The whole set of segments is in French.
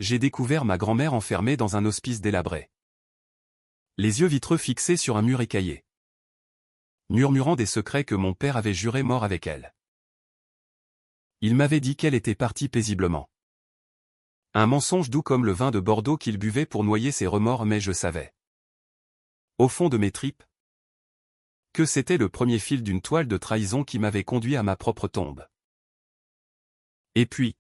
j'ai découvert ma grand-mère enfermée dans un hospice délabré. Les yeux vitreux fixés sur un mur écaillé. Murmurant des secrets que mon père avait juré mort avec elle. Il m'avait dit qu'elle était partie paisiblement. Un mensonge doux comme le vin de Bordeaux qu'il buvait pour noyer ses remords, mais je savais. Au fond de mes tripes, que c'était le premier fil d'une toile de trahison qui m'avait conduit à ma propre tombe. Et puis,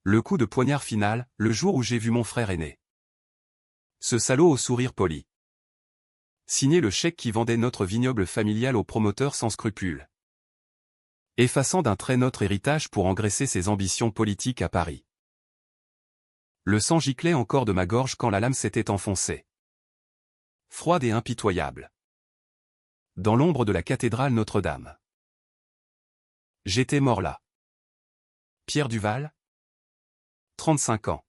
le coup de poignard final, le jour où j'ai vu mon frère aîné. Ce salaud au sourire poli. Signer le chèque qui vendait notre vignoble familial au promoteur sans scrupules. Effaçant d'un trait notre héritage pour engraisser ses ambitions politiques à Paris. Le sang giclait encore de ma gorge quand la lame s'était enfoncée. Froide et impitoyable. Dans l'ombre de la cathédrale Notre-Dame. J'étais mort là. Pierre Duval, 35 ans.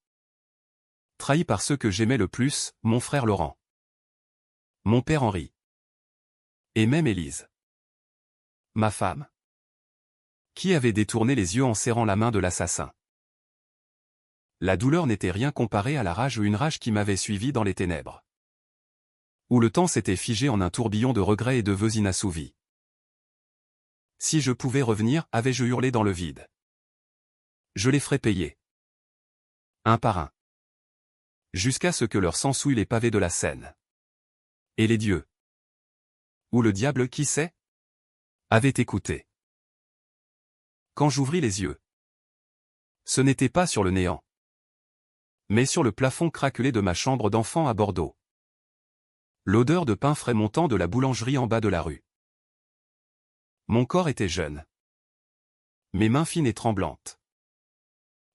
Trahi par ceux que j'aimais le plus, mon frère Laurent. Mon père Henri. Et même Élise. Ma femme. Qui avait détourné les yeux en serrant la main de l'assassin. La douleur n'était rien comparée à la rage ou une rage qui m'avait suivi dans les ténèbres. Où le temps s'était figé en un tourbillon de regrets et de vœux inassouvis. Si je pouvais revenir, avais-je hurlé dans le vide. Je les ferais payer. Un par un. Jusqu'à ce que leur sang souille les pavés de la Seine. Et les dieux. Ou le diable, qui sait, avait écouté. Quand j'ouvris les yeux, ce n'était pas sur le néant, mais sur le plafond craquelé de ma chambre d'enfant à Bordeaux. L'odeur de pain frais montant de la boulangerie en bas de la rue. Mon corps était jeune. Mes mains fines et tremblantes.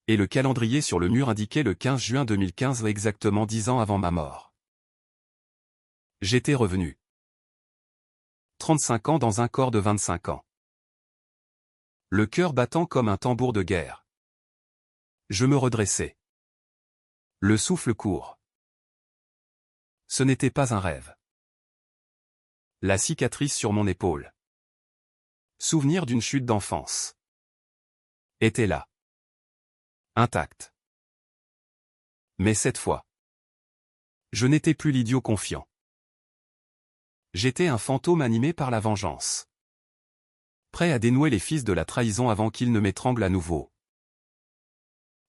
Et le calendrier sur le mur indiquait le 15 juin 2015, exactement 10 ans avant ma mort. J'étais revenu. 35 ans dans un corps de 25 ans. Le cœur battant comme un tambour de guerre. Je me redressai. Le souffle court. Ce n'était pas un rêve. La cicatrice sur mon épaule. Souvenir d'une chute d'enfance. Était là. Intacte. Mais cette fois, je n'étais plus l'idiot confiant. J'étais un fantôme animé par la vengeance. Prêt à dénouer les fils de la trahison avant qu'ils ne m'étranglent à nouveau.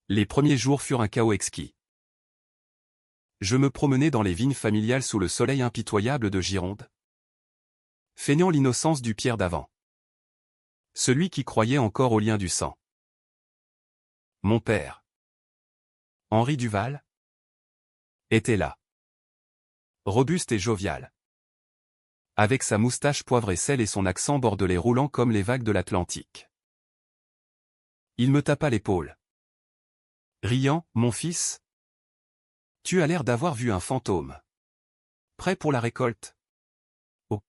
Les premiers jours furent un chaos exquis. Je me promenais dans les vignes familiales sous le soleil impitoyable de Gironde, feignant l'innocence du Pierre d'avant. Celui qui croyait encore au lien du sang. Mon père, Henri Duval, était là. Robuste et jovial. Avec sa moustache poivre et sel et son accent bordelais roulant comme les vagues de l'Atlantique. Il me tapa l'épaule. Riant, mon fils, tu as l'air d'avoir vu un fantôme. Prêt pour la récolte? Oh.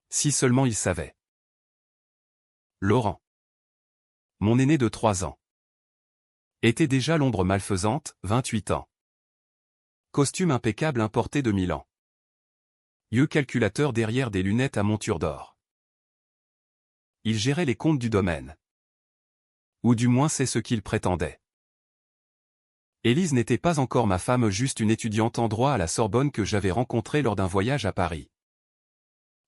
Si seulement il savait. Laurent, mon aîné de 3 ans, était déjà l'ombre malfaisante, 28 ans. Costume impeccable importé de Milan. Yeux calculateur derrière des lunettes à monture d'or. Il gérait les comptes du domaine. Ou du moins c'est ce qu'il prétendait. Élise n'était pas encore ma femme, juste une étudiante en droit à la Sorbonne que j'avais rencontrée lors d'un voyage à Paris.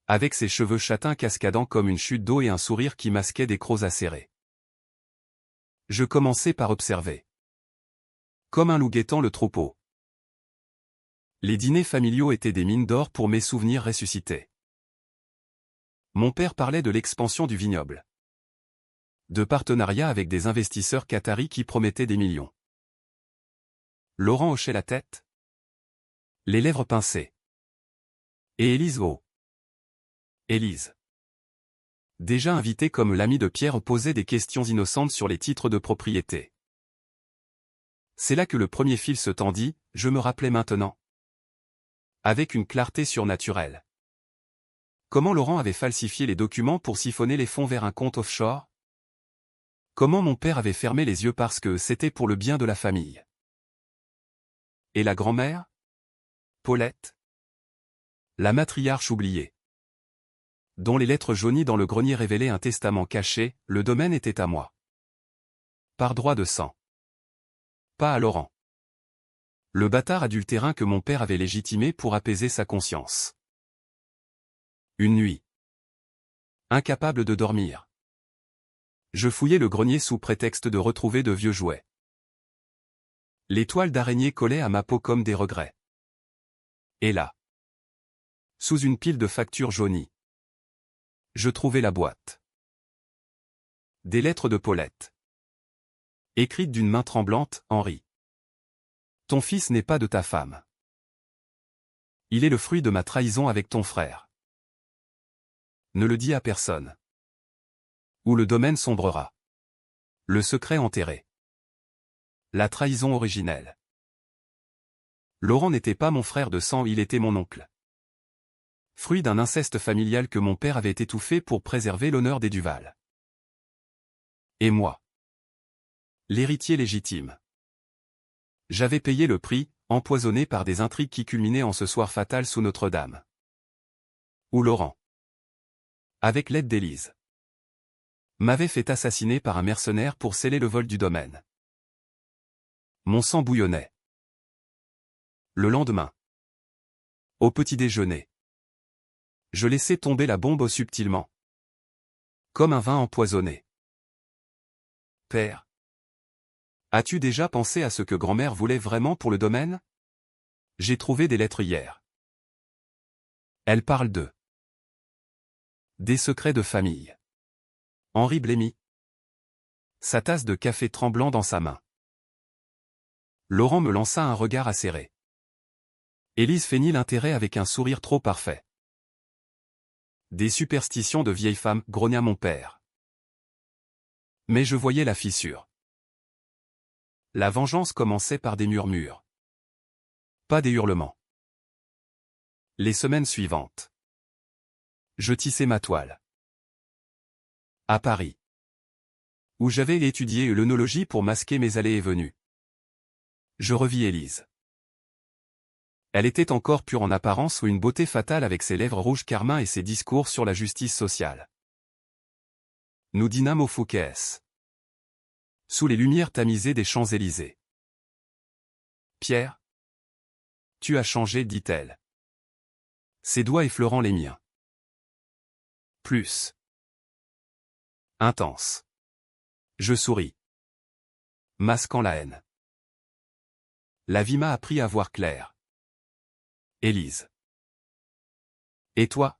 Avec ses cheveux châtains cascadant comme une chute d'eau et un sourire qui masquait des crocs acérés. Je commençai par observer. Comme un loup guettant le troupeau. Les dîners familiaux étaient des mines d'or pour mes souvenirs ressuscités. Mon père parlait de l'expansion du vignoble. De partenariats avec des investisseurs qataris qui promettaient des millions. Laurent hochait la tête. Les lèvres pincées. Et Élise oh. Élise. Déjà invitée comme l'amie de Pierre, posait des questions innocentes sur les titres de propriété. C'est là que le premier fil se tendit, je me rappelais maintenant. Avec une clarté surnaturelle. Comment Laurent avait falsifié les documents pour siphonner les fonds vers un compte offshore? Comment mon père avait fermé les yeux parce que c'était pour le bien de la famille? Et la grand-mère? Paulette? La matriarche oubliée. Dont les lettres jaunies dans le grenier révélaient un testament caché, le domaine était à moi. Par droit de sang. pas à Laurent. Le bâtard adultérin que mon père avait légitimé pour apaiser sa conscience. Une nuit. Incapable de dormir. Je fouillais le grenier sous prétexte de retrouver de vieux jouets. Les toiles d'araignée collaient à ma peau comme des regrets. Et là, sous une pile de factures jaunies, je trouvais la boîte. Des lettres de Paulette. Écrites d'une main tremblante, Henri. Ton fils n'est pas de ta femme. Il est le fruit de ma trahison avec ton frère. Ne le dis à personne. Ou le domaine sombrera. Le secret enterré. La trahison originelle. Laurent n'était pas mon frère de sang, il était mon oncle. Fruit d'un inceste familial que mon père avait étouffé pour préserver l'honneur des Duval. Et moi, l'héritier légitime. J'avais payé le prix, empoisonné par des intrigues qui culminaient en ce soir fatal sous Notre-Dame. Où Laurent, avec l'aide d'Élise, m'avait fait assassiner par un mercenaire pour sceller le vol du domaine. Mon sang bouillonnait. Le lendemain, au petit déjeuner, je laissai tomber la bombe subtilement, comme un vin empoisonné. Père, as-tu déjà pensé à ce que grand-mère voulait vraiment pour le domaine? J'ai trouvé des lettres hier. Elle parle des secrets de famille. Henri blêmit. Sa tasse de café tremblant dans sa main. Laurent me lança un regard acéré. Élise feignit l'intérêt avec un sourire trop parfait. Des superstitions de vieille femme, grogna mon père. Mais je voyais la fissure. La vengeance commençait par des murmures. Pas des hurlements. Les semaines suivantes, je tissais ma toile. À Paris, où j'avais étudié l'œnologie pour masquer mes allées et venues. Je revis Élise. Elle était encore pure en apparence ou une beauté fatale avec ses lèvres rouges carmin et ses discours sur la justice sociale. Nous dînâmes au Fouquet's, sous les lumières tamisées des Champs-Élysées. Pierre, tu as changé, dit-elle. Ses doigts effleurant les miens. Plus intense. Je souris, masquant la haine. La vie m'a appris à voir clair. Élise. Et toi?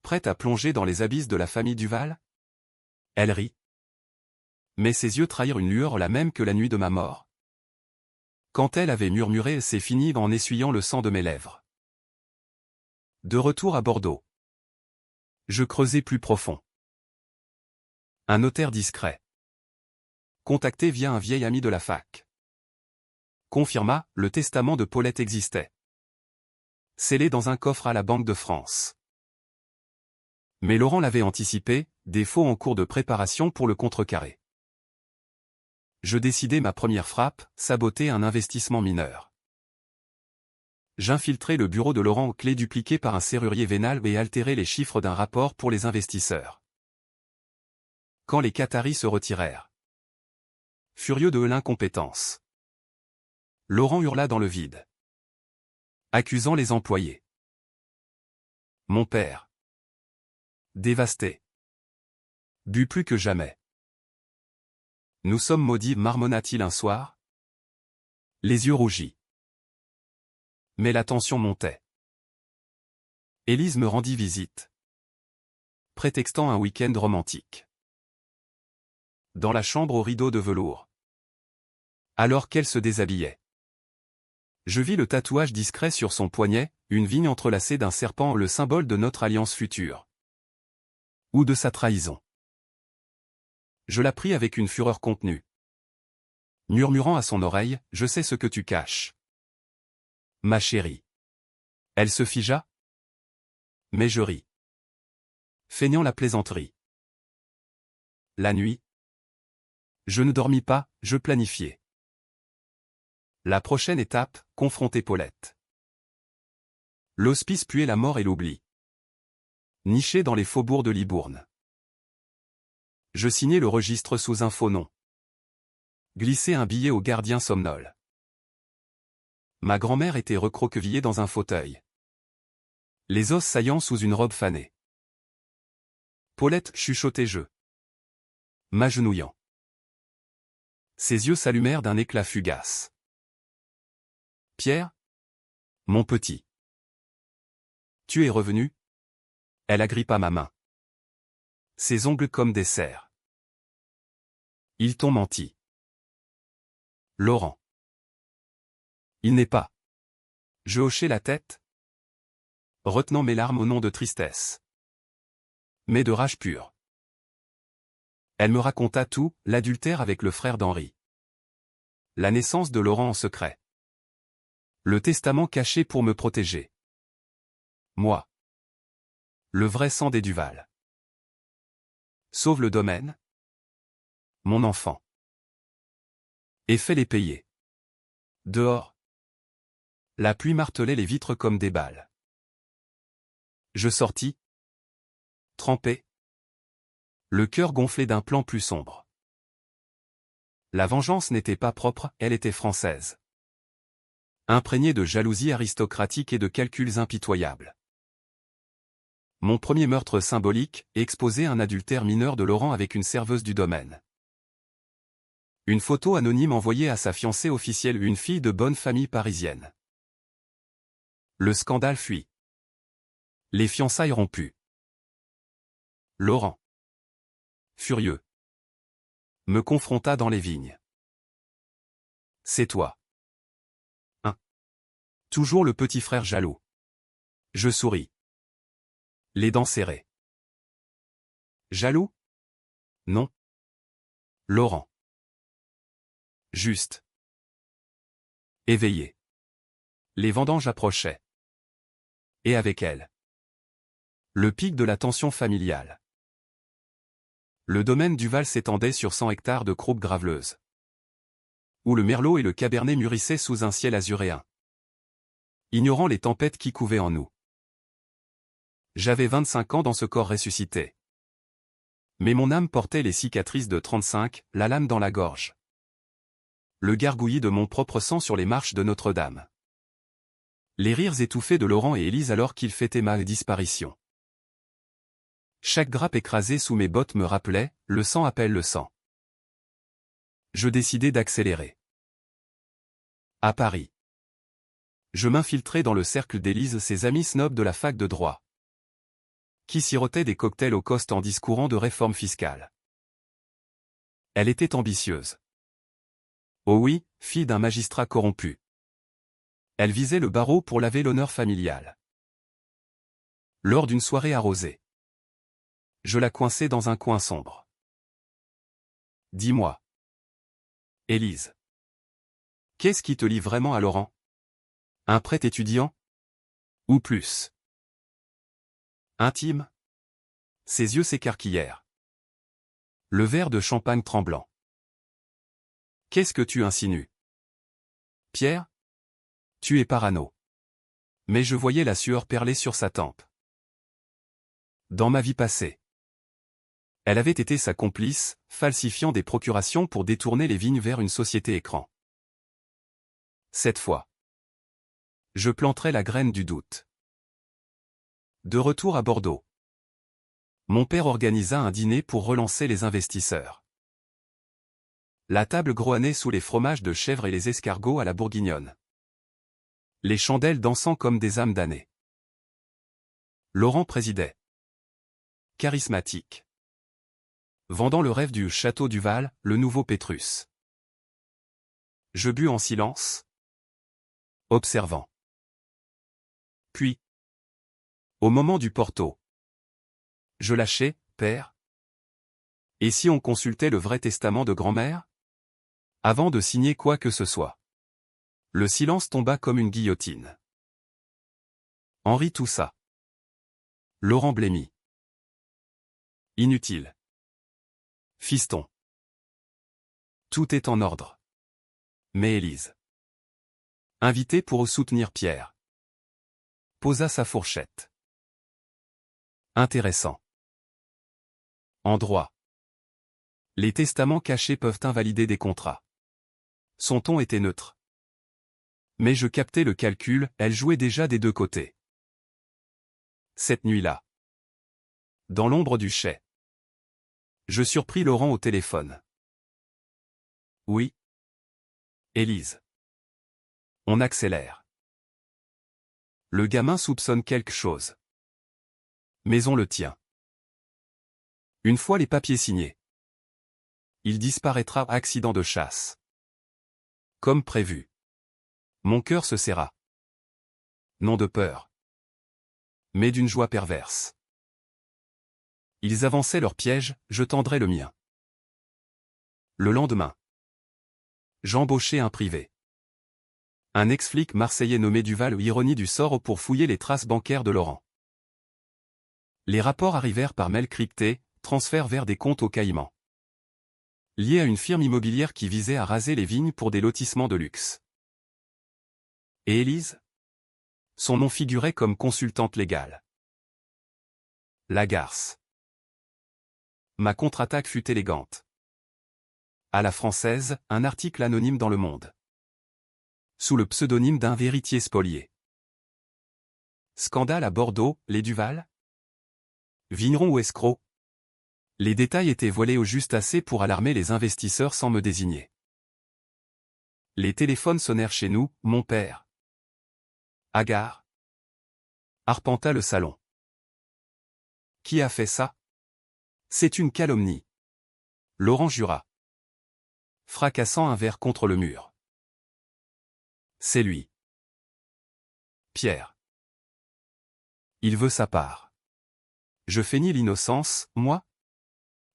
Prête à plonger dans les abysses de la famille Duval? Elle rit. Mais ses yeux trahirent une lueur la même que la nuit de ma mort. Quand elle avait murmuré, c'est fini en essuyant le sang de mes lèvres. De retour à Bordeaux. Je creusai plus profond. Un notaire discret, contacté via un vieil ami de la fac, confirma, le testament de Paulette existait. Scellé dans un coffre à la Banque de France. Mais Laurent l'avait anticipé, défaut en cours de préparation pour le contrecarrer. Je décidai ma première frappe, saboter un investissement mineur. J'infiltrai le bureau de Laurent aux clés dupliquées par un serrurier vénal et altérai les chiffres d'un rapport pour les investisseurs. Quand les Qataris se retirèrent, furieux de l'incompétence, Laurent hurla dans le vide, accusant les employés. Mon père, dévasté, but plus que jamais. Nous sommes maudits, marmonna-t-il un soir, les yeux rougis. Mais la tension montait. Élise me rendit visite, prétextant un week-end romantique. Dans la chambre aux rideaux de velours. Alors qu'elle se déshabillait, je vis le tatouage discret sur son poignet, une vigne entrelacée d'un serpent, le symbole de notre alliance future. Ou de sa trahison. Je la pris avec une fureur contenue, murmurant à son oreille, je sais ce que tu caches. Ma chérie. Elle se figea. Mais je ris, feignant la plaisanterie. La nuit, je ne dormis pas, je planifiais. La prochaine étape, confronter Paulette. L'hospice puait la mort et l'oubli. Niché dans les faubourgs de Libourne. Je signai le registre sous un faux nom. Glisser un billet au gardien somnole. Ma grand-mère était recroquevillée dans un fauteuil. Les os saillants sous une robe fanée. Paulette chuchotait je. M'agenouillant. Ses yeux s'allumèrent d'un éclat fugace. Pierre? Mon petit. Tu es revenu? Elle agrippa ma main. Ses ongles comme des cerfs. Ils t'ont menti. Laurent. Il n'est pas. Je hochai la tête, retenant mes larmes au nom de tristesse. Mais de rage pure. Elle me raconta tout, l'adultère avec le frère d'Henri. La naissance de Laurent en secret. Le testament caché pour me protéger. Moi. Le vrai sang des Duval. Sauve le domaine. Mon enfant. Et fais-les payer. Dehors. La pluie martelait les vitres comme des balles. Je sortis. Trempé. Le cœur gonflé d'un plan plus sombre. La vengeance n'était pas propre, elle était française. Imprégnée de jalousie aristocratique et de calculs impitoyables. Mon premier meurtre symbolique, exposé un adultère mineur de Laurent avec une serveuse du domaine. Une photo anonyme envoyée à sa fiancée officielle, une fille de bonne famille parisienne. Le scandale fuit. Les fiançailles rompues. Laurent, furieux, me confronta dans les vignes. C'est toi. Hein? Toujours le petit frère jaloux. Je souris. Les dents serrées. Jaloux? Non. Laurent. Juste. Éveillé. Les vendanges approchaient. Et avec elles. Le pic de la tension familiale. Le domaine Duval s'étendait sur 100 hectares de croupe graveleuse. Où le merlot et le cabernet mûrissaient sous un ciel azuréen. Ignorant les tempêtes qui couvaient en nous. J'avais 25 ans dans ce corps ressuscité. Mais mon âme portait les cicatrices de 35, la lame dans la gorge. Le gargouillis de mon propre sang sur les marches de Notre-Dame. Les rires étouffés de Laurent et Élise alors qu'ils fêtaient ma disparition. Chaque grappe écrasée sous mes bottes me rappelait, le sang appelle le sang. Je décidai d'accélérer. À Paris. Je m'infiltrai dans le cercle d'Élise, ses amis snobs de la fac de droit. Qui sirotait des cocktails au cost en discourant de réforme fiscale. Elle était ambitieuse. Oh oui, fille d'un magistrat corrompu. Elle visait le barreau pour laver l'honneur familial. Lors d'une soirée arrosée. Je la coinçai dans un coin sombre. Dis-moi. Élise. Qu'est-ce qui te lie vraiment à Laurent? Un prêt étudiant? Ou plus? Intime? Ses yeux s'écarquillèrent. Le verre de champagne tremblant. Qu'est-ce que tu insinues? Pierre? Tu es parano. Mais je voyais la sueur perler sur sa tempe. Dans ma vie passée. Elle avait été sa complice, falsifiant des procurations pour détourner les vignes vers une société écran. Cette fois. Je planterai la graine du doute. De retour à Bordeaux. Mon père organisa un dîner pour relancer les investisseurs. La table groannait sous les fromages de chèvre et les escargots à la bourguignonne. Les chandelles dansant comme des âmes damnées. Laurent présidait. Charismatique. Vendant le rêve du château Duval, le nouveau Pétrus. Je bus en silence. Observant. Puis. Au moment du porto. Je lâchai, père. Et si on consultait le vrai testament de grand-mère? Avant de signer quoi que ce soit. Le silence tomba comme une guillotine. Henri toussa. Laurent blêmit. Inutile. Fiston. Tout est en ordre. Mais Élise. Invitée pour soutenir Pierre. Posa sa fourchette. Intéressant. En droit. Les testaments cachés peuvent invalider des contrats. Son ton était neutre. Mais je captais le calcul, elle jouait déjà des deux côtés. Cette nuit-là, dans l'ombre du chai, je surpris Laurent au téléphone. Oui. Élise. On accélère. Le gamin soupçonne quelque chose. Mais on le tient. Une fois les papiers signés, il disparaîtra accident de chasse. Comme prévu. Mon cœur se serra. Non de peur, mais d'une joie perverse. Ils avançaient leur piège, je tendrais le mien. Le lendemain, j'embauchai un privé. Un ex-flic marseillais nommé Duval, ironie du sort, pour fouiller les traces bancaires de Laurent. Les rapports arrivèrent par mail crypté, transfert vers des comptes au Caïmans. Liés à une firme immobilière qui visait à raser les vignes pour des lotissements de luxe. Et Élise? Son nom figurait comme consultante légale. La garce. Ma contre-attaque fut élégante. À la française, un article anonyme dans Le Monde. Sous le pseudonyme d'un véritier spolié. Scandale à Bordeaux, les Duval? Vignerons ou escrocs? Les détails étaient voilés au juste assez pour alarmer les investisseurs sans me désigner. Les téléphones sonnèrent chez nous, mon père. Hagard arpenta le salon. Qui a fait ça? C'est une calomnie. Laurent jura, fracassant un verre contre le mur. C'est lui. Pierre. Il veut sa part. Je feignis l'innocence, moi?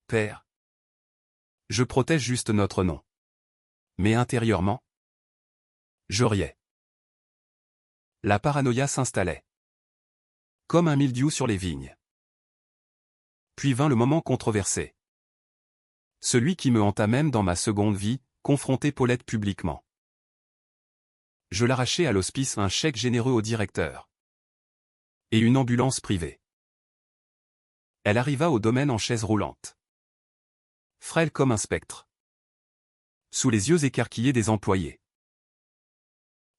Père. Je protège juste notre nom. Mais intérieurement, je riais. La paranoïa s'installait. Comme un mildiou sur les vignes. Puis vint le moment controversé. Celui qui me hanta même dans ma seconde vie, confronter Paulette publiquement. Je l'arrachai à l'hospice, un chèque généreux au directeur. Et une ambulance privée. Elle arriva au domaine en chaise roulante. Frêle comme un spectre. Sous les yeux écarquillés des employés.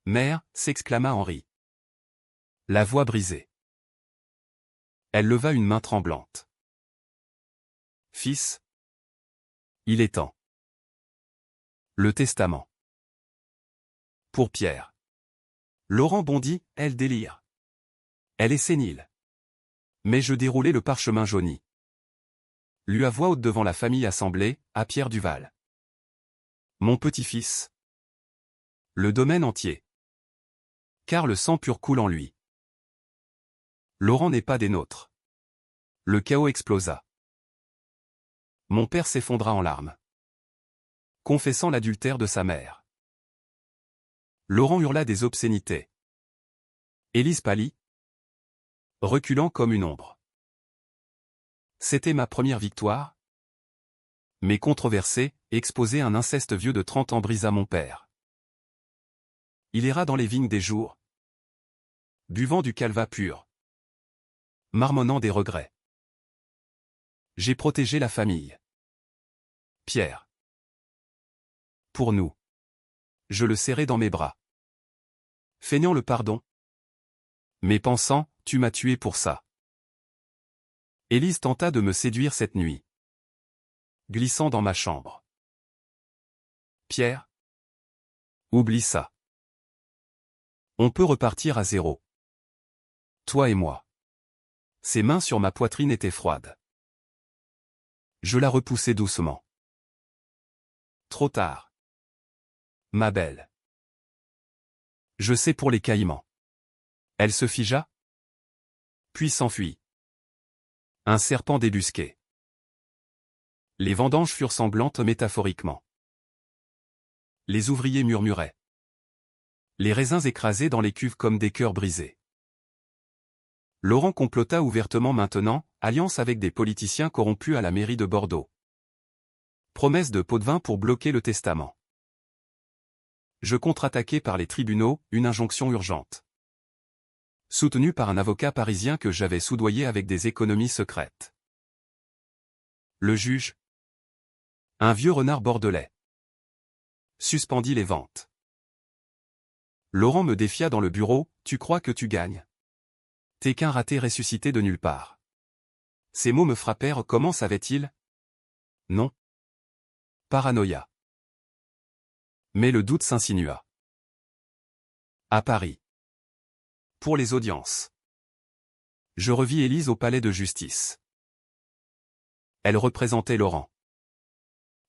Mère, s'exclama Henri. La voix brisée. Elle leva une main tremblante. Fils. Il est temps. Le testament. Pour Pierre. Laurent bondit, elle délire. Elle est sénile. Mais je déroulai le parchemin jauni. Lu à voix haute devant la famille assemblée, à Pierre Duval. Mon petit-fils. Le domaine entier. Car le sang pur coule en lui. Laurent n'est pas des nôtres. Le chaos explosa. Mon père s'effondra en larmes. Confessant l'adultère de sa mère. Laurent hurla des obscénités. Élise pâlit, reculant comme une ombre. C'était ma première victoire. Mais controversé, exposé un inceste vieux de 30 ans brisa mon père. Il erra dans les vignes des jours, buvant du calva pur, marmonnant des regrets. J'ai protégé la famille. Pierre. Pour nous. Je le serrai dans mes bras. Feignant le pardon. Mais pensant, tu m'as tué pour ça. Élise tenta de me séduire cette nuit. Glissant dans ma chambre. Pierre. Oublie ça. On peut repartir à zéro. Toi et moi. Ses mains sur ma poitrine étaient froides. Je la repoussai doucement. Trop tard. Ma belle. Je sais pour les Caïmans. Elle se figea, puis s'enfuit. Un serpent débusqué. Les vendanges furent sanglantes métaphoriquement. Les ouvriers murmuraient. Les raisins écrasés dans les cuves comme des cœurs brisés. Laurent complota ouvertement maintenant, alliance avec des politiciens corrompus à la mairie de Bordeaux. Promesse de pot de vin pour bloquer le testament. Je contre-attaquai par les tribunaux, une injonction urgente. Soutenu par un avocat parisien que j'avais soudoyé avec des économies secrètes. Le juge. Un vieux renard bordelais. Suspendit les ventes. Laurent me défia dans le bureau, tu crois que tu gagnes? T'es qu'un raté ressuscité de nulle part. Ces mots me frappèrent, comment savait-il? Non. Paranoïa. Mais le doute s'insinua. À Paris. Pour les audiences. Je revis Élise au palais de justice. Elle représentait Laurent.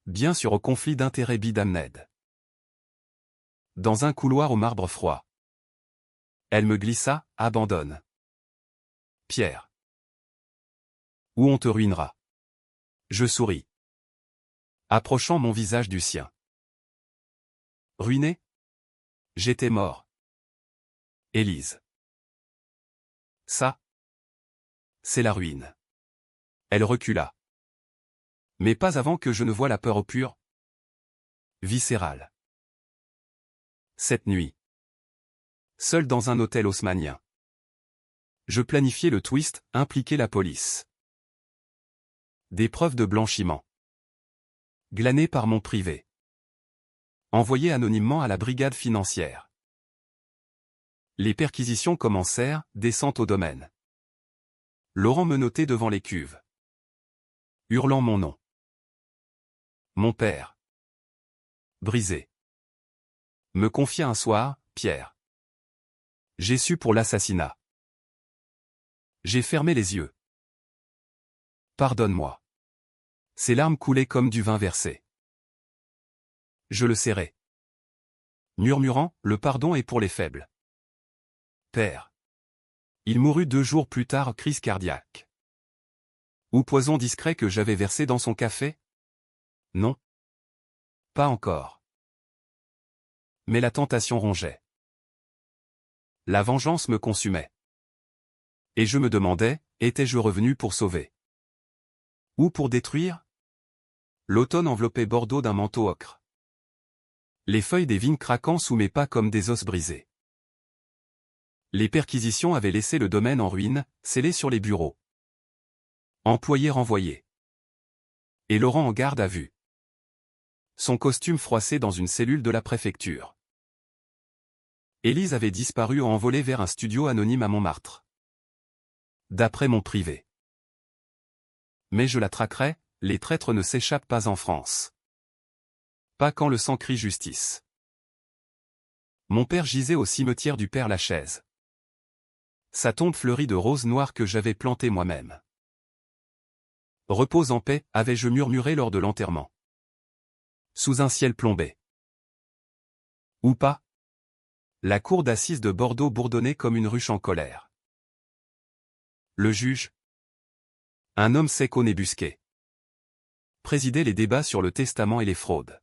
Bien sûr au conflit d'intérêts bidamned. Dans un couloir au marbre froid. Elle me glissa, abandonne. Pierre. Ou on te ruinera. Je souris. Approchant mon visage du sien. Ruiné? J'étais mort. Élise. Ça. C'est la ruine. Elle recula. Mais pas avant que je ne voie la peur au pur. Viscérale. Cette nuit. Seul dans un hôtel haussmannien. Je planifiais le twist, impliquer la police. Des preuves de blanchiment. Glanées par mon privé. Envoyées anonymement à la brigade financière. Les perquisitions commencèrent, descente au domaine. Laurent me notait devant les cuves. Hurlant mon nom. Mon père. Brisé. Me confia un soir, Pierre. J'ai su pour l'assassinat. J'ai fermé les yeux. Pardonne-moi. Ses larmes coulaient comme du vin versé. Je le serrai. Murmurant, le pardon est pour les faibles. Père. Il mourut 2 jours plus tard, crise cardiaque. Ou poison discret que j'avais versé dans son café? Non. Pas encore. Mais la tentation rongeait. La vengeance me consumait. Et je me demandais, étais-je revenu pour sauver? Ou pour détruire? L'automne enveloppait Bordeaux d'un manteau ocre. Les feuilles des vignes craquant sous mes pas comme des os brisés. Les perquisitions avaient laissé le domaine en ruine, scellé sur les bureaux. Employé renvoyé. Et Laurent en garde à vue. Son costume froissé dans une cellule de la préfecture. Élise avait disparu ou envolé vers un studio anonyme à Montmartre. D'après mon privé. Mais je la traquerai, les traîtres ne s'échappent pas en France. Pas quand le sang crie justice. Mon père gisait au cimetière du Père-Lachaise. Sa tombe fleurie de roses noires que j'avais plantées moi-même. Repose en paix, avais-je murmuré lors de l'enterrement. Sous un ciel plombé. Ou pas? La cour d'assises de Bordeaux bourdonnait comme une ruche en colère. Le juge. Un homme sec au nez busqué. Présidait les débats sur le testament et les fraudes.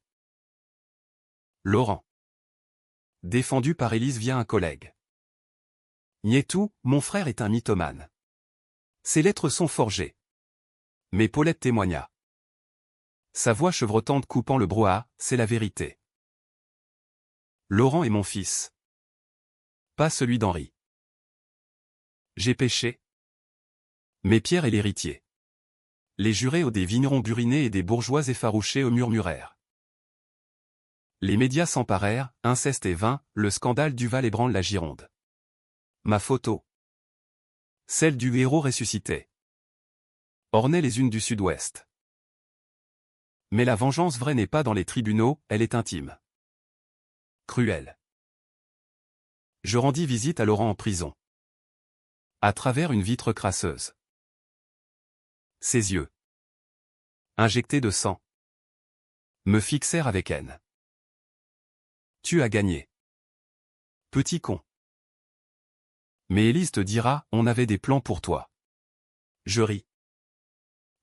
Laurent. Défendu par Élise via un collègue. Nietou, mon frère est un mythomane. Ses lettres sont forgées. Mais Paulette témoigna. Sa voix chevrotante coupant le brouhaha, c'est la vérité. Laurent est mon fils. Pas celui d'Henri. J'ai péché. Mais Pierre est l'héritier. Les jurés aux des vignerons burinés et des bourgeois effarouchés murmurèrent. Les médias s'emparèrent, inceste et vin, le scandale Duval ébranle la Gironde. Ma photo. Celle du héros ressuscité. Ornait les unes du Sud-Ouest. Mais la vengeance vraie n'est pas dans les tribunaux, elle est intime. Cruelle. Je rendis visite à Laurent en prison. À travers une vitre crasseuse. Ses yeux. Injectés de sang. Me fixèrent avec haine. Tu as gagné. Petit con. Mais Élise te dira, on avait des plans pour toi. Je ris.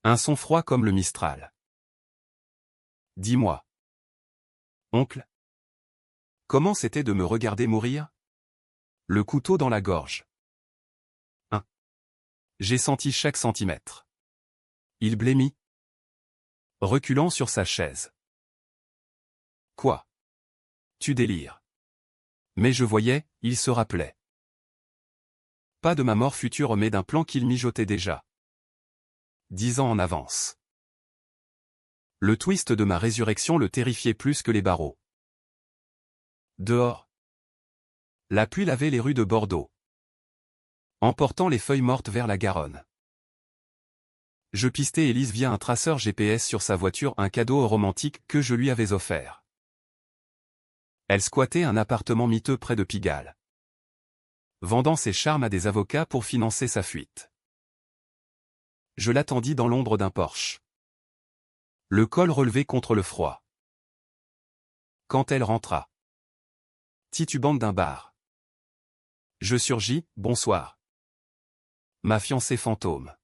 Un son froid comme le Mistral. Dis-moi. Oncle. Comment c'était de me regarder mourir? Le couteau dans la gorge. J'ai senti chaque centimètre. Il blêmit. Reculant sur sa chaise. Quoi? Tu délires. Mais je voyais, il se rappelait. Pas de ma mort future mais d'un plan qu'il mijotait déjà. 10 ans en avance. Le twist de ma résurrection le terrifiait plus que les barreaux. Dehors. La pluie lavait les rues de Bordeaux, emportant les feuilles mortes vers la Garonne. Je pistais Élise via un traceur GPS sur sa voiture, un cadeau romantique que je lui avais offert. Elle squattait un appartement miteux près de Pigalle, vendant ses charmes à des avocats pour financer sa fuite. Je l'attendis dans l'ombre d'un porche, le col relevé contre le froid. Quand elle rentra, titubante d'un bar, je surgis, « Bonsoir. Ma fiancée fantôme. »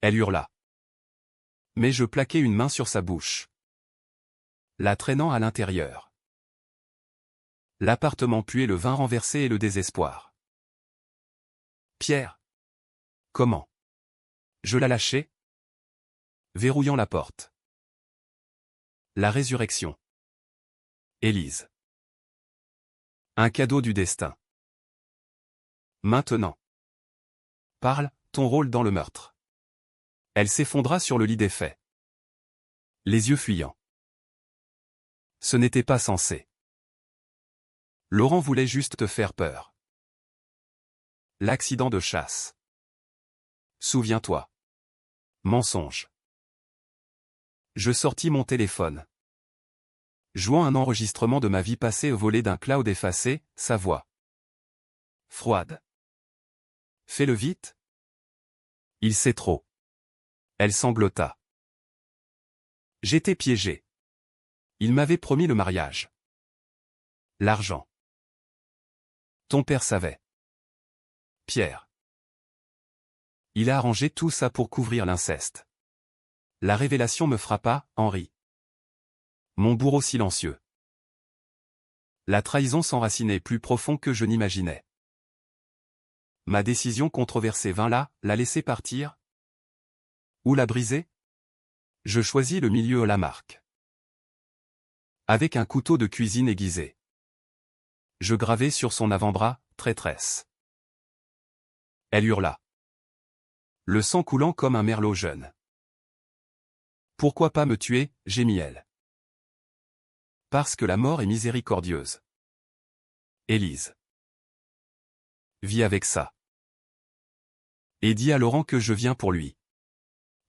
Elle hurla. Mais je plaquai une main sur sa bouche, la traînant à l'intérieur. L'appartement puait le vin renversé et le désespoir. Pierre. Comment? Je la lâchai, verrouillant la porte. La résurrection. Élise. Un cadeau du destin. Maintenant. Parle, ton rôle dans le meurtre. Elle s'effondra sur le lit défait, les yeux fuyants. Ce n'était pas censé. Laurent voulait juste te faire peur. L'accident de chasse. Souviens-toi. Mensonge. Je sortis mon téléphone, jouant un enregistrement de ma vie passée au volet d'un cloud effacé, sa voix froide. Fais-le vite. Il sait trop. Elle sanglota. J'étais piégé. Il m'avait promis le mariage. L'argent. Ton père savait. Pierre. Il a arrangé tout ça pour couvrir l'inceste. La révélation me frappa, Henri. Mon bourreau silencieux. La trahison s'enracinait plus profond que je n'imaginais. Ma décision controversée vint là, la laisser partir? Ou la briser? Je choisis le milieu à la marque. Avec un couteau de cuisine aiguisé. Je gravai sur son avant-bras, traîtresse. Elle hurla, le sang coulant comme un merlot jeune. Pourquoi pas me tuer, gémit-elle. Parce que la mort est miséricordieuse. Élise. Vis avec ça. Et dis à Laurent que je viens pour lui.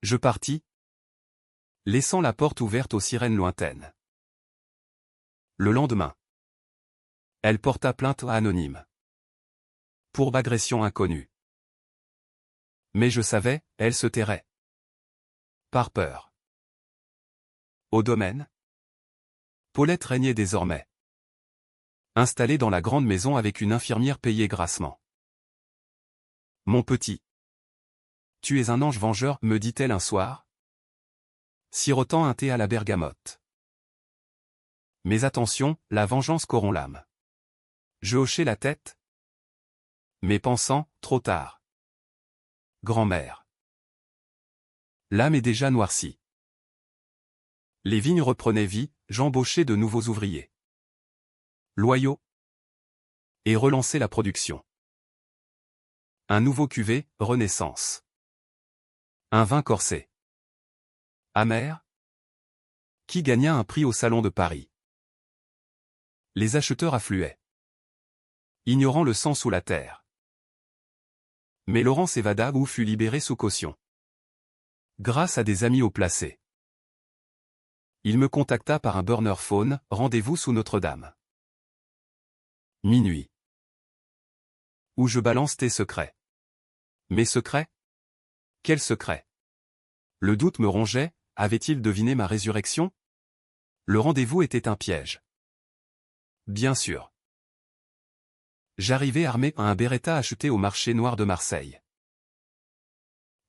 Je partis, laissant la porte ouverte aux sirènes lointaines. Le lendemain, elle porta plainte anonyme. Pour agression inconnue. Mais je savais, elle se tairait. Par peur. Au domaine, Paulette régnait désormais. Installée dans la grande maison avec une infirmière payée grassement. Mon petit. Tu es un ange vengeur, me dit-elle un soir, sirotant un thé à la bergamote. Mais attention, la vengeance corrompt l'âme. Je hochai la tête, mais pensant, trop tard. Grand-mère. L'âme est déjà noircie. Les vignes reprenaient vie, j'embauchai de nouveaux ouvriers. Loyaux. Et relançai la production. Un nouveau cuvée, Renaissance. Un vin corsé. Amer. Qui gagna un prix au Salon de Paris. Les acheteurs affluaient, ignorant le sang sous la terre. Mais Laurent s'évada ou fut libéré sous caution. Grâce à des amis haut placés. Il me contacta par un burner phone, rendez-vous sous Notre-Dame. Minuit. Où je balance tes secrets. Mes secrets? Quels secrets? Le doute me rongeait, avait-il deviné ma résurrection? Le rendez-vous était un piège. Bien sûr. J'arrivai armé à un Beretta acheté au marché noir de Marseille.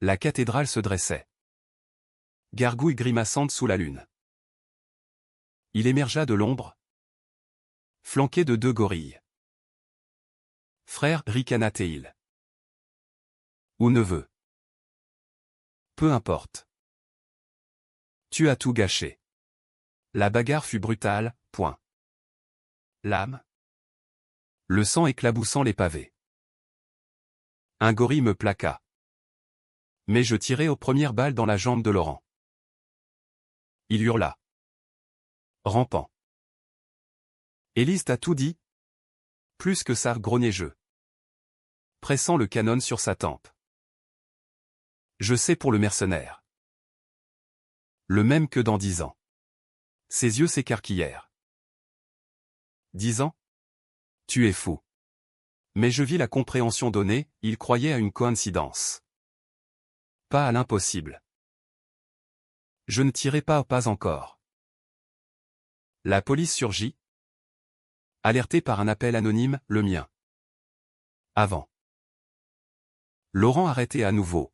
La cathédrale se dressait. Gargouille grimaçante sous la lune. Il émergea de l'ombre, flanqué de 2 gorilles. Frère, ricana-t-il. Ou neveu. Peu importe. Tu as tout gâché. La bagarre fut brutale, point. L'âme. Le sang éclaboussant les pavés. Un gorille me plaqua. Mais je tirai aux premières balles dans la jambe de Laurent. Il hurla. Rampant. Élise t'a tout dit? Plus que ça, grognai-je, pressant le canon sur sa tempe. Je sais pour le mercenaire. Le même que dans 10 ans. Ses yeux s'écarquillèrent. 10 ans? Tu es fou. Mais je vis la compréhension donnée, il croyait à une coïncidence. Pas à l'impossible. Je ne tirais pas encore. La police surgit. Alerté par un appel anonyme, le mien. Avant. Laurent arrêté à nouveau.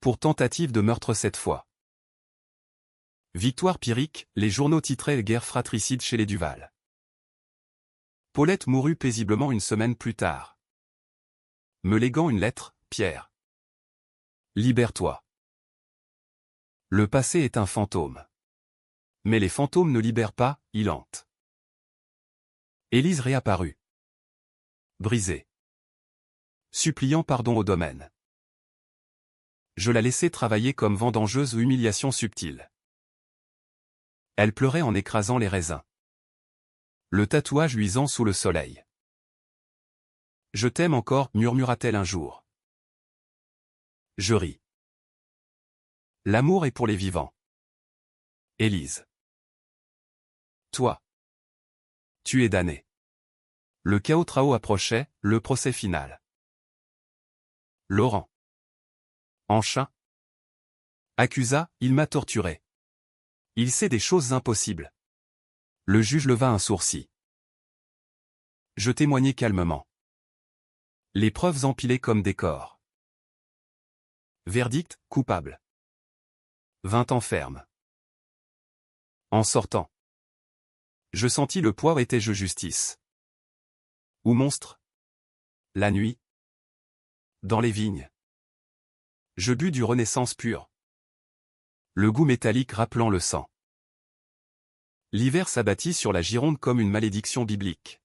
Pour tentative de meurtre cette fois. Victoire Pyrrhique, les journaux titraient guerre fratricide chez les Duval. Paulette mourut paisiblement une semaine plus tard. Me léguant une lettre, Pierre. Libère-toi. Le passé est un fantôme. Mais les fantômes ne libèrent pas, ils hantent. Élise réapparut. Brisée. Suppliant pardon au domaine. Je la laissai travailler comme vendangeuse ou humiliation subtile. Elle pleurait en écrasant les raisins. Le tatouage luisant sous le soleil. Je t'aime encore, murmura-t-elle un jour. Je ris. L'amour est pour les vivants. Élise. Toi. Tu es damné. Le chaos trao approchait, le procès final. Laurent. Enchin. Accusa, il m'a torturé. Il sait des choses impossibles. Le juge leva un sourcil. Je témoignai calmement. Les preuves empilées comme des corps. Verdict, coupable. 20 ans ferme. En sortant. Je sentis le poids étais-je justice. Ou monstre? La nuit. Dans les vignes. Je bus du Renaissance pur. Le goût métallique rappelant le sang. L'hiver s'abattit sur la Gironde comme une malédiction biblique.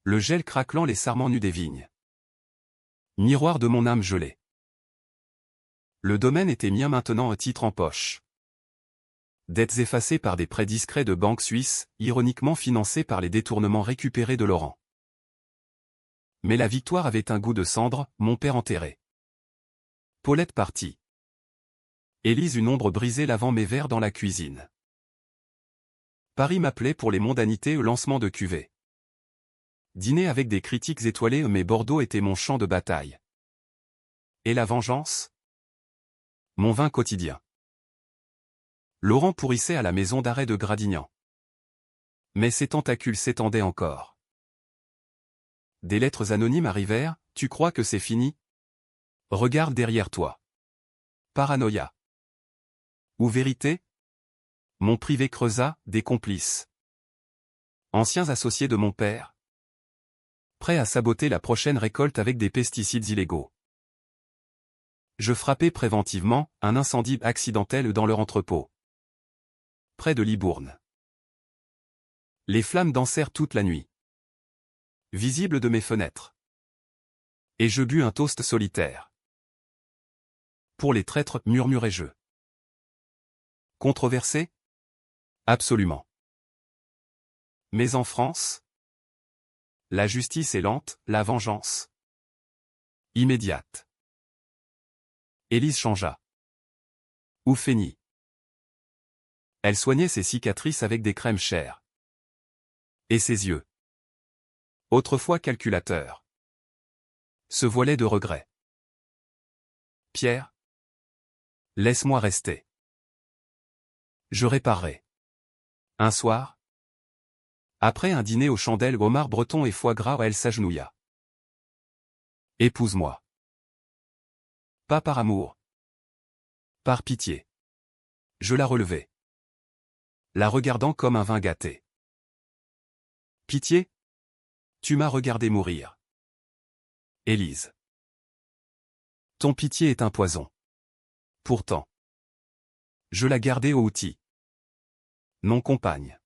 Le gel craquelant les sarments nus des vignes. Miroir de mon âme gelée. Le domaine était mien maintenant un titre en poche. Dettes effacées par des prêts discrets de banques suisses, ironiquement financés par les détournements récupérés de Laurent. Mais la victoire avait un goût de cendre, mon père enterré. Paulette partit. Élise une ombre brisée lavant mes verres dans la cuisine. Paris m'appelait pour les mondanités au lancement de cuvée. Dîner avec des critiques étoilés mais Bordeaux était mon champ de bataille. Et la vengeance? Mon vin quotidien. Laurent pourrissait à la maison d'arrêt de Gradignan. Mais ses tentacules s'étendaient encore. Des lettres anonymes arrivèrent, tu crois que c'est fini? Regarde derrière toi. Paranoïa. Ou vérité? Mon privé creusa, des complices. Anciens associés de mon père. Prêts à saboter la prochaine récolte avec des pesticides illégaux. Je frappai préventivement, un incendie accidentel dans leur entrepôt. Près de Libourne. Les flammes dansèrent toute la nuit. Visibles de mes fenêtres. Et je bus un toast solitaire. Pour les traîtres, murmurai-je. Controversé? Absolument. Mais en France? La justice est lente, la vengeance immédiate. Élise changea. Ou feignit. Elle soignait ses cicatrices avec des crèmes chères. Et ses yeux, autrefois calculateurs, se voilaient de regret. Pierre, laisse-moi rester. Je réparerai. Un soir, après un dîner aux chandelles homard breton et foie gras, elle s'agenouilla. Épouse-moi. Pas par amour. Par pitié. Je la relevai. La regardant comme un vin gâté. Pitié? Tu m'as regardé mourir. Élise. Ton pitié est un poison. Pourtant. Je la gardais au outil. Non compagne.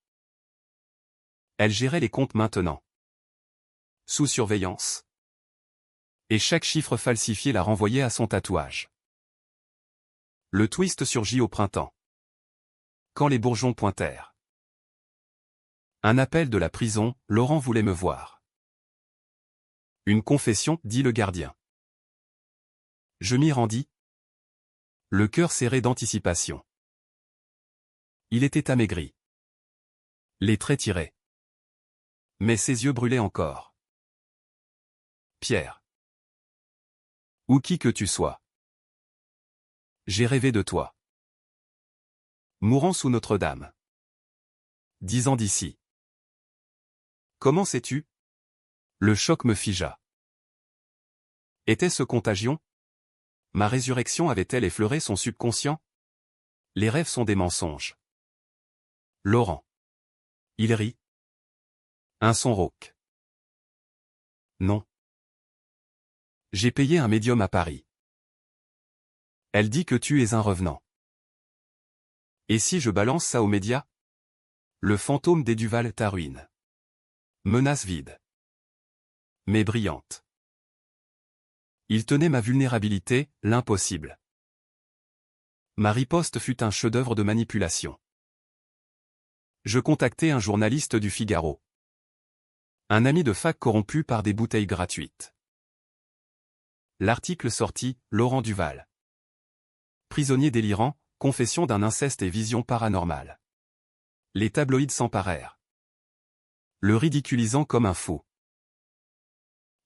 Elle gérait les comptes maintenant. Sous surveillance. Et chaque chiffre falsifié la renvoyait à son tatouage. Le twist surgit au printemps. Quand les bourgeons pointèrent. Un appel de la prison, Laurent voulait me voir. Une confession, dit le gardien. Je m'y rendis. Le cœur serré d'anticipation. Il était amaigri. Les traits tirés. Mais ses yeux brûlaient encore. Pierre. Ou qui que tu sois. J'ai rêvé de toi. Mourant sous Notre-Dame. 10 ans d'ici. Comment sais-tu? Le choc me figea. Était-ce contagion? Ma résurrection avait-elle effleuré son subconscient? Les rêves sont des mensonges. Laurent. Il rit. Un son rauque. Non. J'ai payé un médium à Paris. Elle dit que tu es un revenant. Et si je balance ça aux médias? Le fantôme des Duval t'arruine. Menace vide. Mais brillante. Il tenait ma vulnérabilité, l'impossible. Ma riposte fut un chef-d'œuvre de manipulation. Je contactai un journaliste du Figaro. Un ami de fac corrompu par des bouteilles gratuites. L'article sortit, Laurent Duval. Prisonnier délirant, confession d'un inceste et vision paranormale. Les tabloïds s'emparèrent. Le ridiculisant comme un fou.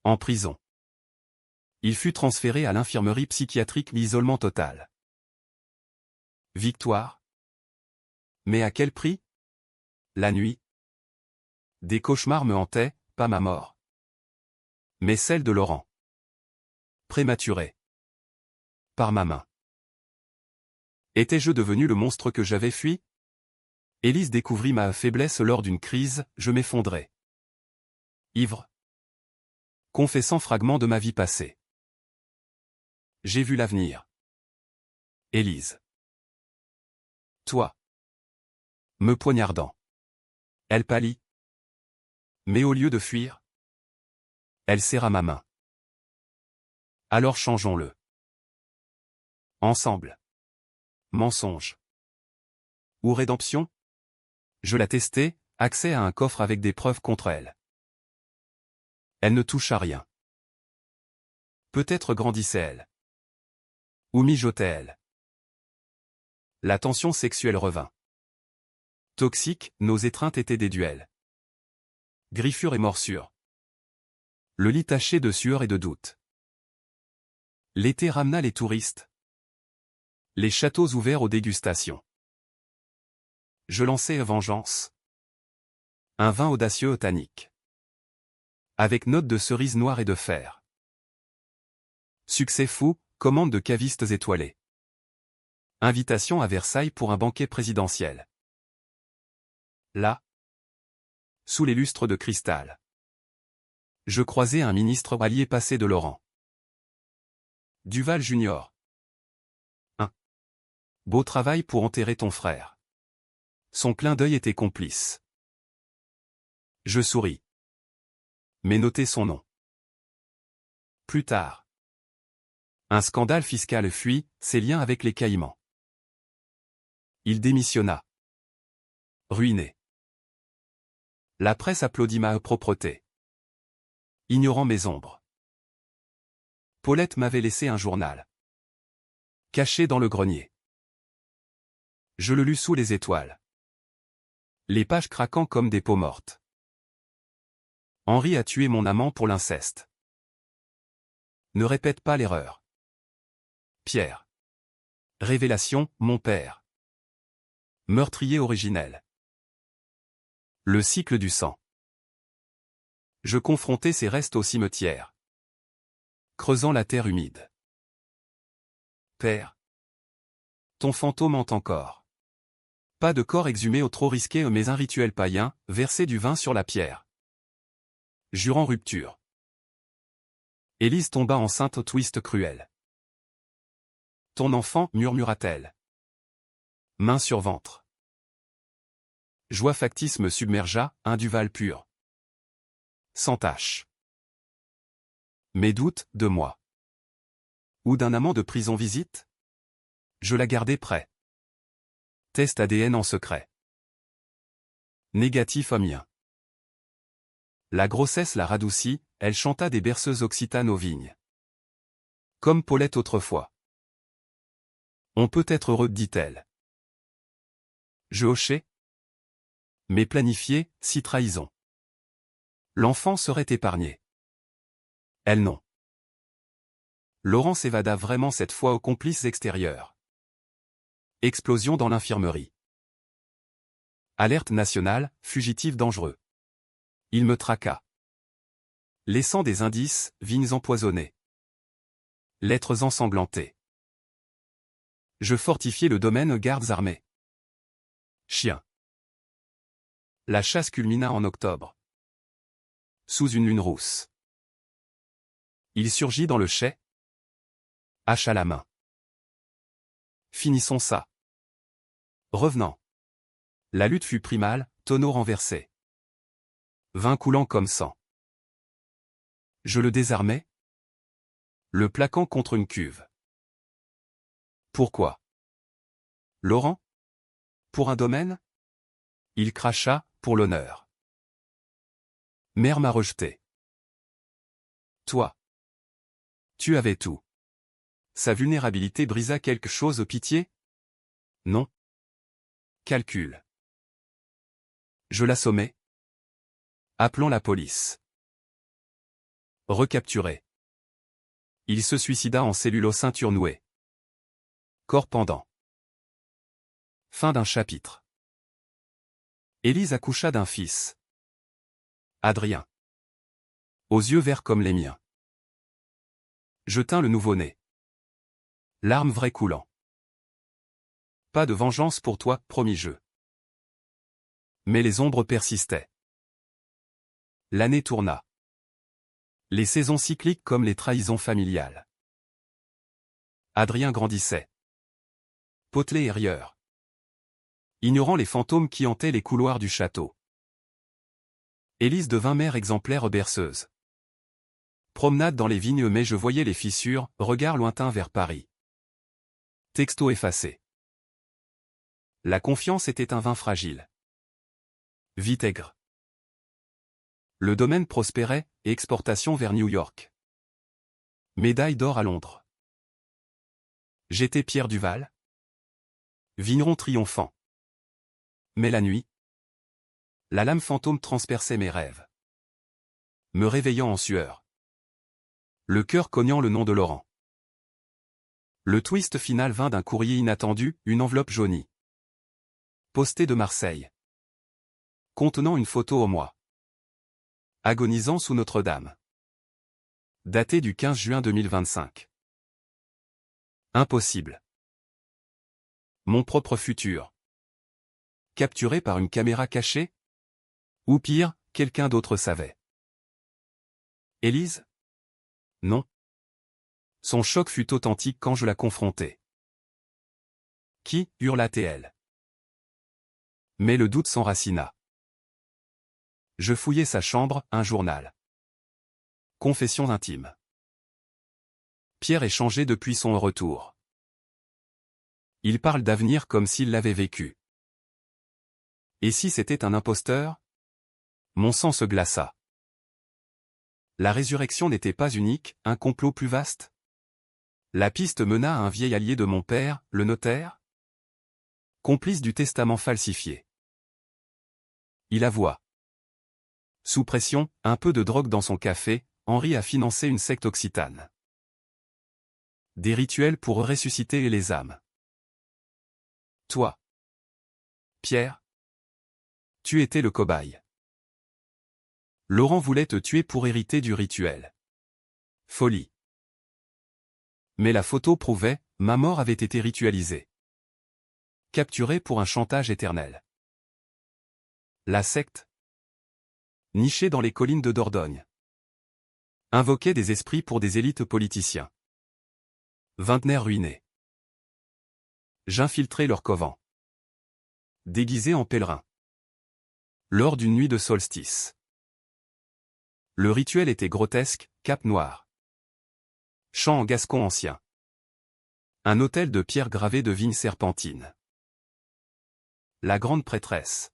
En prison. Il fut transféré à l'infirmerie psychiatrique l'isolement total. Victoire. Mais à quel prix? La nuit. Des cauchemars me hantaient, pas ma mort. Mais celle de Laurent. Prématurée. Par ma main. Étais-je devenu le monstre que j'avais fui? Élise découvrit ma faiblesse lors d'une crise, je m'effondrais. Ivre. Confessant fragments de ma vie passée. J'ai vu l'avenir. Élise. Toi. Me poignardant. Elle pâlit. Mais au lieu de fuir, elle serra ma main. Alors changeons-le. Ensemble. Mensonge. Ou rédemption? Je la testai, accès à un coffre avec des preuves contre elle. Elle ne toucha rien. Peut-être grandissait-elle. Ou mijotait-elle. La tension sexuelle revint. Toxique, nos étreintes étaient des duels. Griffures et morsures. Le lit taché de sueur et de doute. L'été ramena les touristes. Les châteaux ouverts aux dégustations. Je lançai vengeance. Un vin audacieux tonique. Avec notes de cerises noires et de fer. Succès fou, commande de cavistes étoilés. Invitation à Versailles pour un banquet présidentiel. Là. Sous les lustres de cristal. Je croisai un ministre allié passé de Laurent. Duval Junior. 1. Beau travail pour enterrer ton frère. Son clin d'œil était complice. Je souris. Mais notez son nom. Plus tard. Un scandale fiscal fuit, ses liens avec les Caïmans. Il démissionna. Ruiné. La presse applaudit ma propreté. Ignorant mes ombres. Paulette m'avait laissé un journal. Caché dans le grenier. Je le lus sous les étoiles. Les pages craquant comme des peaux mortes. Henri a tué mon amant pour l'inceste. Ne répète pas l'erreur. Pierre. Révélation, mon père. Meurtrier originel. Le cycle du sang. Je confrontai ces restes au cimetière. Creusant la terre humide. Père. Ton fantôme hante encore. Pas de corps exhumé au trop risqué mais un rituel païen, verser du vin sur la pierre. Jurant rupture. Élise tomba enceinte au twist cruel. Ton enfant, murmura-t-elle. Main sur ventre. Joie factice me submergea, un Duval pur. Sans tache. Mes doutes, de moi. Ou d'un amant de prison visite? Je la gardai près. Test ADN en secret. Négatif homien. La grossesse la radoucit, elle chanta des berceuses occitanes aux vignes. Comme Paulette autrefois. On peut être heureux, dit-elle. Je hochai. Mais planifié, si trahison. L'enfant serait épargné. Elle non. Laurent s'évada vraiment cette fois aux complices extérieurs. Explosion dans l'infirmerie. Alerte nationale, fugitif dangereux. Il me traqua. Laissant des indices, vignes empoisonnées. Lettres ensanglantées. Je fortifiai le domaine gardes armés. Chien. La chasse culmina en octobre. Sous une lune rousse. Il surgit dans le chai. Hache à la main. Finissons ça. Revenant. La lutte fut primale, tonneau renversé. Vin coulant comme sang. Je le désarmai. Le plaquant contre une cuve. Pourquoi? Laurent? Pour un domaine? Il cracha, pour l'honneur. Mère m'a rejeté. Toi. Tu avais tout. Sa vulnérabilité brisa quelque chose, pitié? Non. Calcul. Je l'assommai. Appelons la police. Recapturé. Il se suicida en cellule aux ceintures nouées. Corps pendant. Fin d'un chapitre. Élise accoucha d'un fils. Adrien. Aux yeux verts comme les miens. Je tins le nouveau-né. Larmes vraies coulant. Pas de vengeance pour toi, promis-je. Mais les ombres persistaient. L'année tourna. Les saisons cycliques comme les trahisons familiales. Adrien grandissait. Potelé et rieur. Ignorant les fantômes qui hantaient les couloirs du château. Élise devint mère exemplaire berceuse. Promenade dans les vignes mais je voyais les fissures, regard lointain vers Paris. Texto effacé. La confiance était un vin fragile. Vitaigre. Le domaine prospérait, et exportation vers New York. Médaille d'or à Londres. J'étais Pierre Duval. Vigneron triomphant. Mais la nuit, la lame fantôme transperçait mes rêves. Me réveillant en sueur. Le cœur cognant le nom de Laurent. Le twist final vint d'un courrier inattendu, une enveloppe jaunie. Postée de Marseille. Contenant une photo au mois. Agonisant sous Notre-Dame. Daté du 15 juin 2025. Impossible. Mon propre futur. Capturé par une caméra cachée? Ou pire, quelqu'un d'autre savait. Élise? Non. Son choc fut authentique quand je la confrontai. Qui? Hurla-t-elle. Mais le doute s'enracina. Je fouillai sa chambre, un journal. Confessions intimes. Pierre est changé depuis son retour. Il parle d'avenir comme s'il l'avait vécu. Et si c'était un imposteur? Mon sang se glaça. La résurrection n'était pas unique, un complot plus vaste? La piste mena à un vieil allié de mon père, le notaire? Complice du testament falsifié. Il avoua. Sous pression, un peu de drogue dans son café, Henri a financé une secte occitane. Des rituels pour ressusciter les âmes. Toi, Pierre, tu étais le cobaye. Laurent voulait te tuer pour hériter du rituel. Folie. Mais la photo prouvait, ma mort avait été ritualisée. Capturé pour un chantage éternel. La secte, nichée dans les collines de Dordogne, invoquait des esprits pour des élites politiciens. Vingtenaires ruinés. J'infiltrai leur couvent. Déguisé en pèlerin. Lors d'une nuit de solstice. Le rituel était grotesque, cape noire. Chant en gascon ancien. Un autel de pierre gravée de vignes serpentines. La grande prêtresse.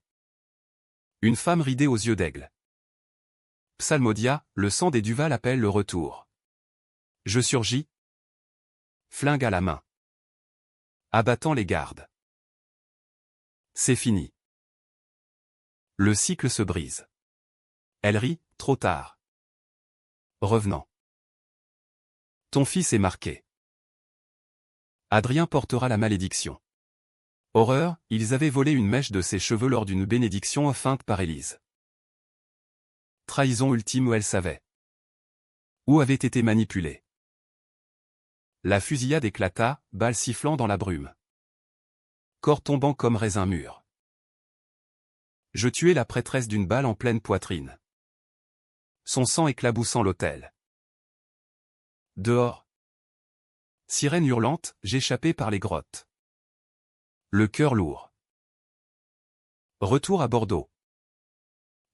Une femme ridée aux yeux d'aigle. Psalmodia, le sang des Duval appelle le retour. Je surgis. Flingue à la main. Abattant les gardes. C'est fini. Le cycle se brise. Elle rit, trop tard. Revenant. Ton fils est marqué. Adrien portera la malédiction. Horreur, ils avaient volé une mèche de ses cheveux lors d'une bénédiction feinte par Élise. Trahison ultime où elle savait. Où avait été manipulée. La fusillade éclata, balles sifflant dans la brume. Corps tombant comme raisin mûr. Je tuai la prêtresse d'une balle en pleine poitrine. Son sang éclaboussant l'autel. Dehors. Sirène hurlante, j'échappais par les grottes. Le cœur lourd. Retour à Bordeaux.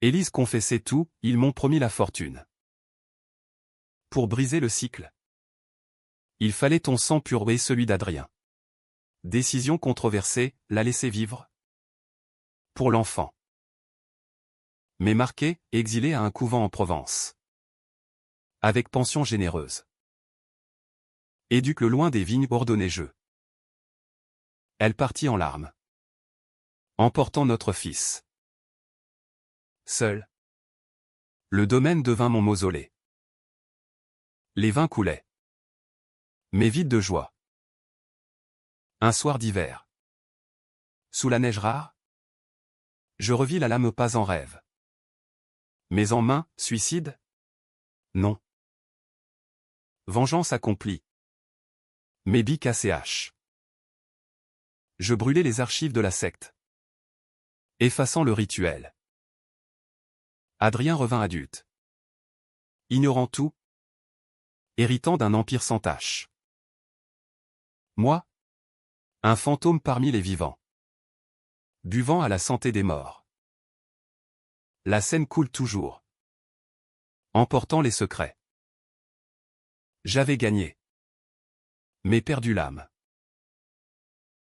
Élise confessait tout, ils m'ont promis la fortune. Pour briser le cycle. Il fallait ton sang pur et celui d'Adrien. Décision controversée, la laisser vivre. Pour l'enfant. Mais marqué, exilé à un couvent en Provence. Avec pension généreuse. Éduque-le loin des vignes ordonnées je. Elle partit en larmes. Emportant notre fils. Seul. Le domaine devint mon mausolée. Les vins coulaient. Mais vide de joie. Un soir d'hiver. Sous la neige rare. Je revis la lame pas en rêve. Mais en main, suicide? Non. Vengeance accomplie. Mes bics ACH. Je brûlais les archives de la secte. Effaçant le rituel. Adrien revint adulte. Ignorant tout. Héritant d'un empire sans tache. Moi? Un fantôme parmi les vivants. Buvant à la santé des morts. La Seine coule toujours. Emportant les secrets. J'avais gagné. Mais perdu l'âme.